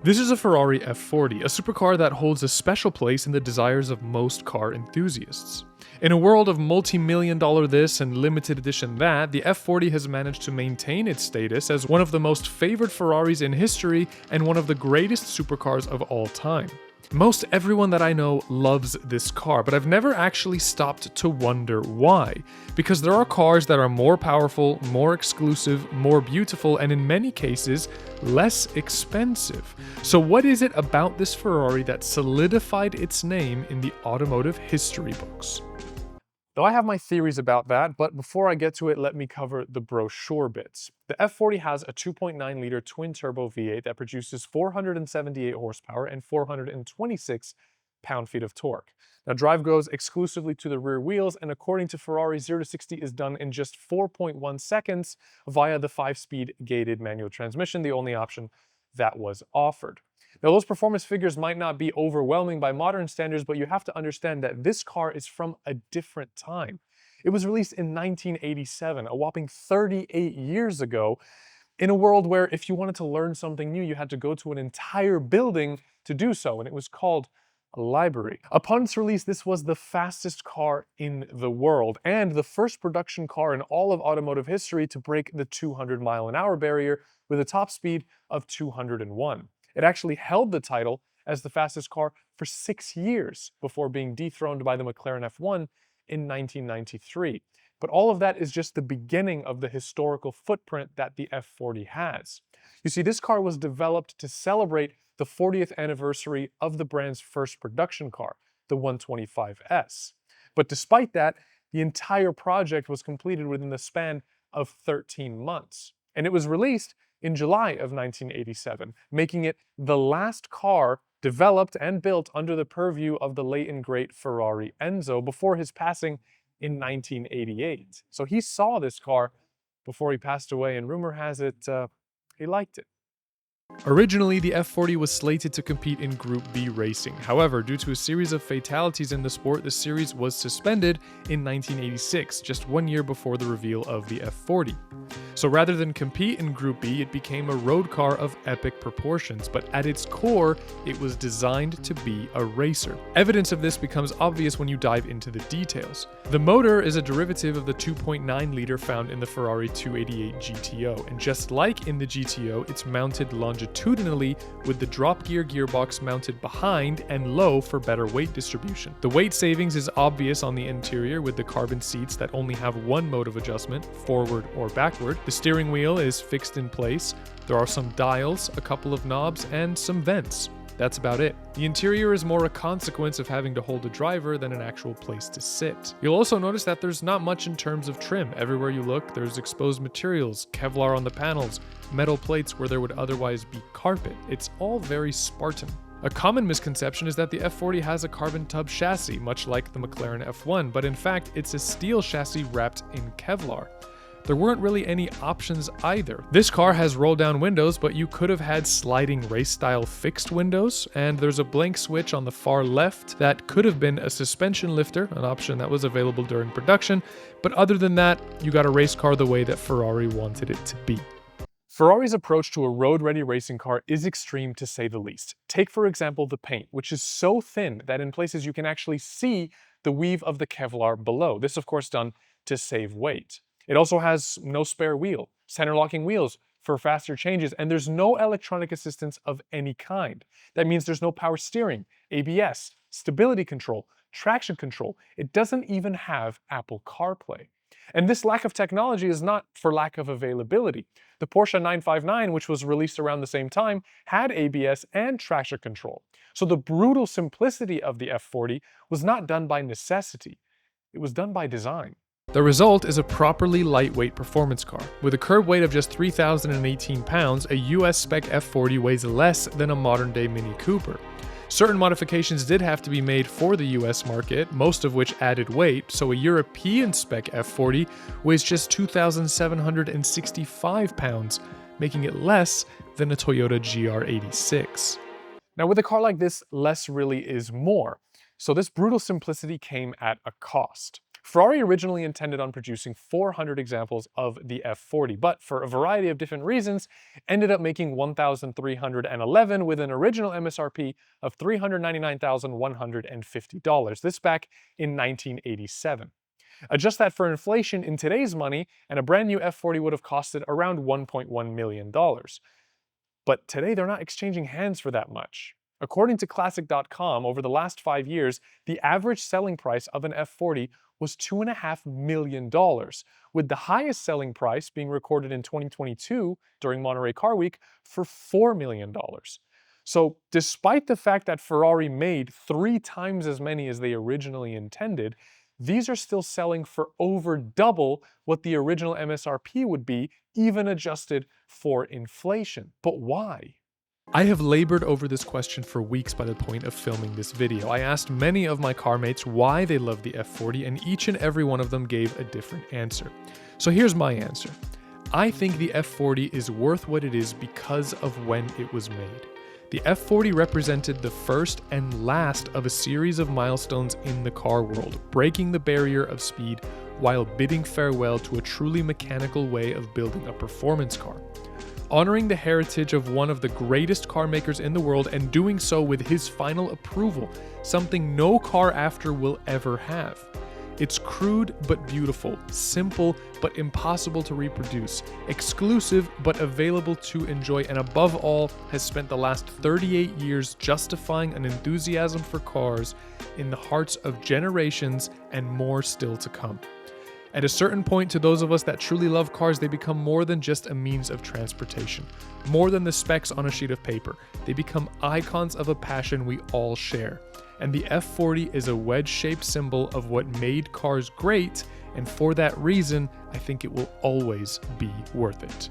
This is a Ferrari F40, a supercar that holds a special place in the desires of most car enthusiasts. In a world of multi-million-dollar this and limited edition that, the F40 has managed to maintain its status as one of the most favored Ferraris in history and one of the greatest supercars of all time. Most everyone that I know loves this car, but I've never actually stopped to wonder why. Because there are cars that are more powerful, more exclusive, more beautiful, and in many cases, less expensive. So what is it about this Ferrari that solidified its name in the automotive history books? Though I have my theories about that, but before I get to it, let me cover the brochure bits. The F40 has a 2.9-liter twin-turbo V8 that produces 478 horsepower and 426 pound-feet of torque. Now, drive goes exclusively to the rear wheels, and according to Ferrari, 0 to 60 is done in just 4.1 seconds via the 5-speed gated manual transmission, the only option that was offered. Now, those performance figures might not be overwhelming by modern standards, but you have to understand that this car is from a different time. It was released in 1987, a whopping 38 years ago, in a world where if you wanted to learn something new, you had to go to an entire building to do so, and it was called a library. Upon its release, this was the fastest car in the world, and the first production car in all of automotive history to break the 200-mile-an-hour barrier with a top speed of 201. It actually held the title as the fastest car for 6 years before being dethroned by the McLaren F1 in 1993. But all of that is just the beginning of the historical footprint that the F40 has. You see, this car was developed to celebrate the 40th anniversary of the brand's first production car, the 125S. But despite that, the entire project was completed within the span of 13 months. And it was released in July of 1987, making it the last car developed and built under the purview of the late and great Ferrari Enzo before his passing in 1988. So he saw this car before he passed away, and rumor has it he liked it. Originally, the F40 was slated to compete in Group B racing. However, due to a series of fatalities in the sport, the series was suspended in 1986, just 1 year before the reveal of the F40. So rather than compete in Group B, it became a road car of epic proportions, but at its core, it was designed to be a racer. Evidence of this becomes obvious when you dive into the details. The motor is a derivative of the 2.9-liter found in the Ferrari 288 GTO, and just like in the GTO, it's mounted longitudinally with the drop gear gearbox mounted behind and low for better weight distribution. The weight savings is obvious on the interior with the carbon seats that only have one mode of adjustment, forward or backward. The steering wheel is fixed in place. There are some dials, a couple of knobs, and some vents. That's about it. The interior is more a consequence of having to hold a driver than an actual place to sit. You'll also notice that there's not much in terms of trim. Everywhere you look, there's exposed materials, Kevlar on the panels, metal plates where there would otherwise be carpet. It's all very Spartan. A common misconception is that the F40 has a carbon tub chassis, much like the McLaren F1, but in fact, it's a steel chassis wrapped in Kevlar. There weren't really any options either. This car has roll-down windows, but you could have had sliding race-style fixed windows, and there's a blank switch on the far left that could have been a suspension lifter, an option that was available during production, but other than that, you got a race car the way that Ferrari wanted it to be. Ferrari's approach to a road-ready racing car is extreme to say the least. Take, for example, the paint, which is so thin that in places you can actually see the weave of the Kevlar below. This, of course, done to save weight. It also has no spare wheel, center locking wheels for faster changes, and there's no electronic assistance of any kind. That means there's no power steering, ABS, stability control, traction control. It doesn't even have Apple CarPlay. And this lack of technology is not for lack of availability. The Porsche 959, which was released around the same time, had ABS and traction control. So the brutal simplicity of the F40 was not done by necessity. It was done by design. The result is a properly lightweight performance car. With a curb weight of just 3,018 pounds, a US spec F40 weighs less than a modern-day Mini Cooper. Certain modifications did have to be made for the US market, most of which added weight, so a European spec F40 weighs just 2,765 pounds, making it less than a Toyota GR86. Now with a car like this, less really is more. So this brutal simplicity came at a cost. Ferrari originally intended on producing 400 examples of the F40, but for a variety of different reasons, ended up making 1,311 with an original MSRP of $399,150. This back in 1987. Adjust that for inflation in today's money, and a brand new F40 would have costed around $1.1 million. But today they're not exchanging hands for that much. According to Classic.com, over the last 5 years, the average selling price of an F40 was $2.5 million, with the highest selling price being recorded in 2022 during Monterey Car Week for $4 million. So despite the fact that Ferrari made 3 times as many as they originally intended, these are still selling for over double what the original MSRP would be, even adjusted for inflation. But why? I have labored over this question for weeks by the point of filming this video. I asked many of my car mates why they love the F40, and each and every one of them gave a different answer. So here's my answer. I think the F40 is worth what it is because of when it was made. The F40 represented the first and last of a series of milestones in the car world, breaking the barrier of speed while bidding farewell to a truly mechanical way of building a performance car. Honoring the heritage of one of the greatest car makers in the world and doing so with his final approval, something no car after will ever have. It's crude but beautiful, simple but impossible to reproduce, exclusive but available to enjoy, and above all, has spent the last 38 years justifying an enthusiasm for cars in the hearts of generations and more still to come. At a certain point, to those of us that truly love cars, they become more than just a means of transportation, more than the specs on a sheet of paper. They become icons of a passion we all share. And the F40 is a wedge-shaped symbol of what made cars great, and for that reason, I think it will always be worth it.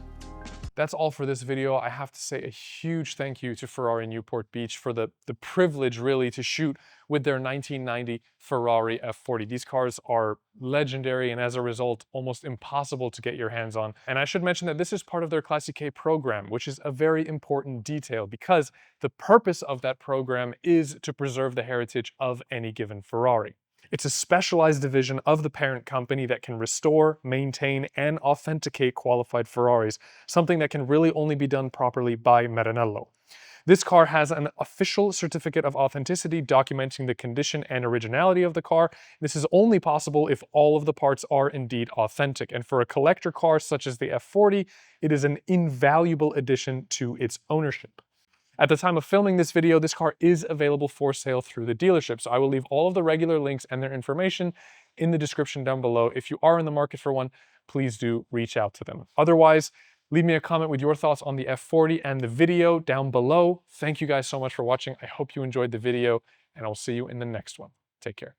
That's all for this video. I have to say a huge thank you to Ferrari Newport Beach for the privilege really to shoot with their 1990 Ferrari F40. These cars are legendary and as a result, almost impossible to get your hands on. And I should mention that this is part of their Classic K program, which is a very important detail because the purpose of that program is to preserve the heritage of any given Ferrari. It's a specialized division of the parent company that can restore, maintain, and authenticate qualified Ferraris, something that can really only be done properly by Maranello. This car has an official certificate of authenticity documenting the condition and originality of the car. This is only possible if all of the parts are indeed authentic, and for a collector car such as the F40, it is an invaluable addition to its ownership. At the time of filming this video, this car is available for sale through the dealership, so I will leave all of the regular links and their information in the description down below. If you are in the market for one, please do reach out to them. Otherwise, leave me a comment with your thoughts on the F40 and the video down below. Thank you guys so much for watching. I hope you enjoyed the video, and I'll see you in the next one. Take care.